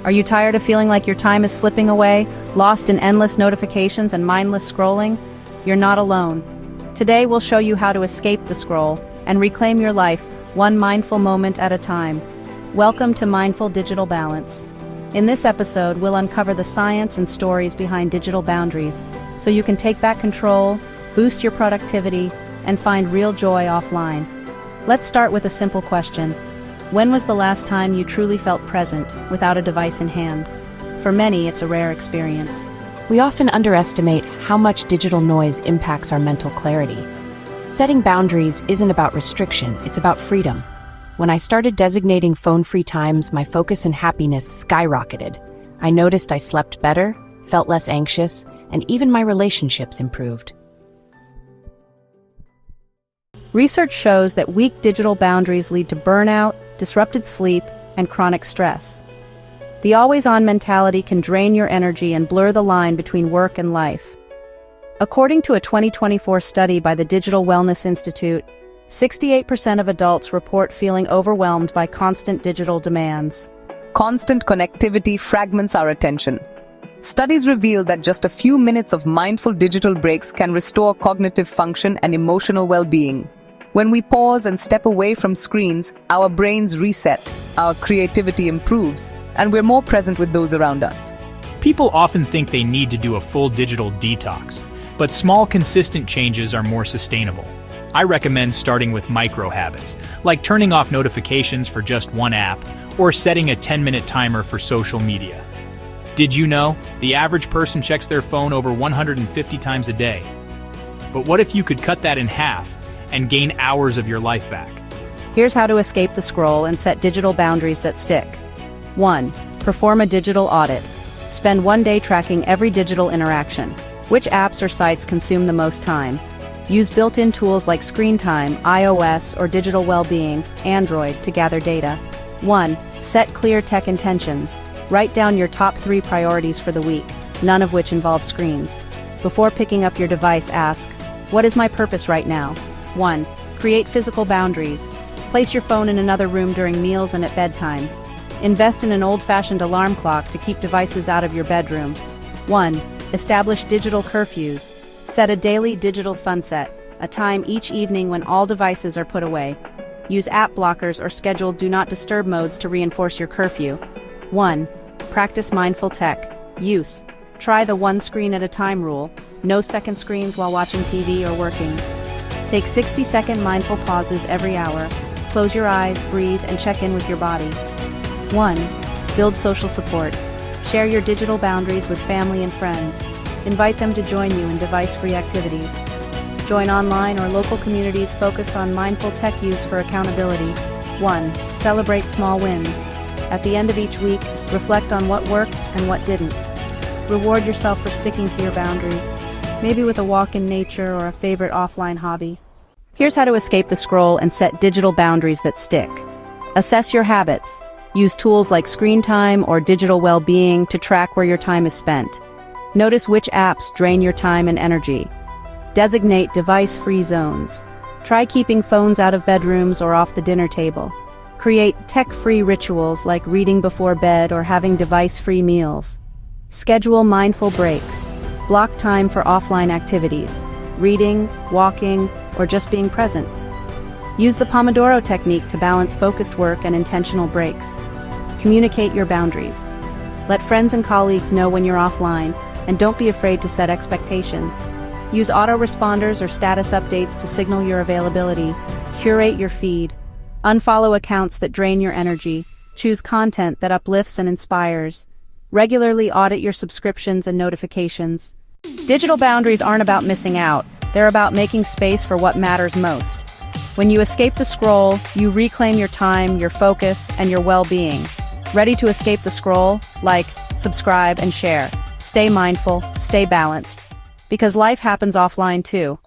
Are you tired of feeling like your time is slipping away, lost in endless notifications and mindless scrolling? You're not alone. Today we'll show you how to escape the scroll and reclaim your life one mindful moment at a time. Welcome to Mindful Digital Balance. In this episode, we'll uncover the science and stories behind digital boundaries, so you can take back control, boost your productivity, and find real joy offline. Let's start with a simple question. When was the last time you truly felt present, without a device in hand? For many, it's a rare experience. We often underestimate how much digital noise impacts our mental clarity. Setting boundaries isn't about restriction, it's about freedom. When I started designating phone-free times, my focus and happiness skyrocketed. I noticed I slept better, felt less anxious, and even my relationships improved. Research shows that weak digital boundaries lead to burnout, disrupted sleep, and chronic stress. The always-on mentality can drain your energy and blur the line between work and life. According to a 2024 study by the Digital Wellness Institute, 68% of adults report feeling overwhelmed by constant digital demands. Constant connectivity fragments our attention. Studies reveal that just a few minutes of mindful digital breaks can restore cognitive function and emotional well-being. When we pause and step away from screens, our brains reset, our creativity improves, and we're more present with those around us. People often think they need to do a full digital detox, but small, consistent changes are more sustainable. I recommend starting with micro habits, like turning off notifications for just one app or setting a 10-minute timer for social media. Did you know the average person checks their phone over 150 times a day? But what if you could cut that in half and gain hours of your life back? Here's how to escape the scroll and set digital boundaries that stick. 1. Perform a digital audit. Spend one day tracking every digital interaction. Which apps or sites consume the most time? Use built-in tools like Screen Time, iOS, or Digital Wellbeing, Android, to gather data. 1. Set clear tech intentions. Write down your top 3 priorities for the week, none of which involve screens. Before picking up your device, ask, what is my purpose right now? 1. Create physical boundaries. Place your phone in another room during meals and at bedtime. Invest in an old-fashioned alarm clock to keep devices out of your bedroom. 1. Establish digital curfews. Set a daily digital sunset, a time each evening when all devices are put away. Use app blockers or schedule do not disturb modes to reinforce your curfew. 1. Practice mindful tech use. Try the one screen at a time rule. No second screens while watching TV or working. Take 60-second mindful pauses every hour. Close your eyes, breathe, and check in with your body. 1. Build social support. Share your digital boundaries with family and friends. Invite them to join you in device-free activities. Join online or local communities focused on mindful tech use for accountability. 1. Celebrate small wins. At the end of each week, reflect on what worked and what didn't. Reward yourself for sticking to your boundaries, maybe with a walk in nature or a favorite offline hobby. Here's how to escape the scroll and set digital boundaries that stick. Assess your habits. Use tools like Screen Time or Digital Wellbeing to track where your time is spent. Notice which apps drain your time and energy. Designate device-free zones. Try keeping phones out of bedrooms or off the dinner table. Create tech-free rituals like reading before bed or having device-free meals. Schedule mindful breaks. Block time for offline activities, reading, walking, or just being present. Use the Pomodoro technique to balance focused work and intentional breaks. Communicate your boundaries. Let friends and colleagues know when you're offline, and don't be afraid to set expectations. Use autoresponders or status updates to signal your availability. Curate your feed. Unfollow accounts that drain your energy. Choose content that uplifts and inspires. Regularly audit your subscriptions and notifications. Digital boundaries aren't about missing out. They're about making space for what matters most. When you escape the scroll, you reclaim your time, your focus, and your well-being. Ready to escape the scroll? Like, subscribe, and share. Stay mindful, stay balanced. Because life happens offline too.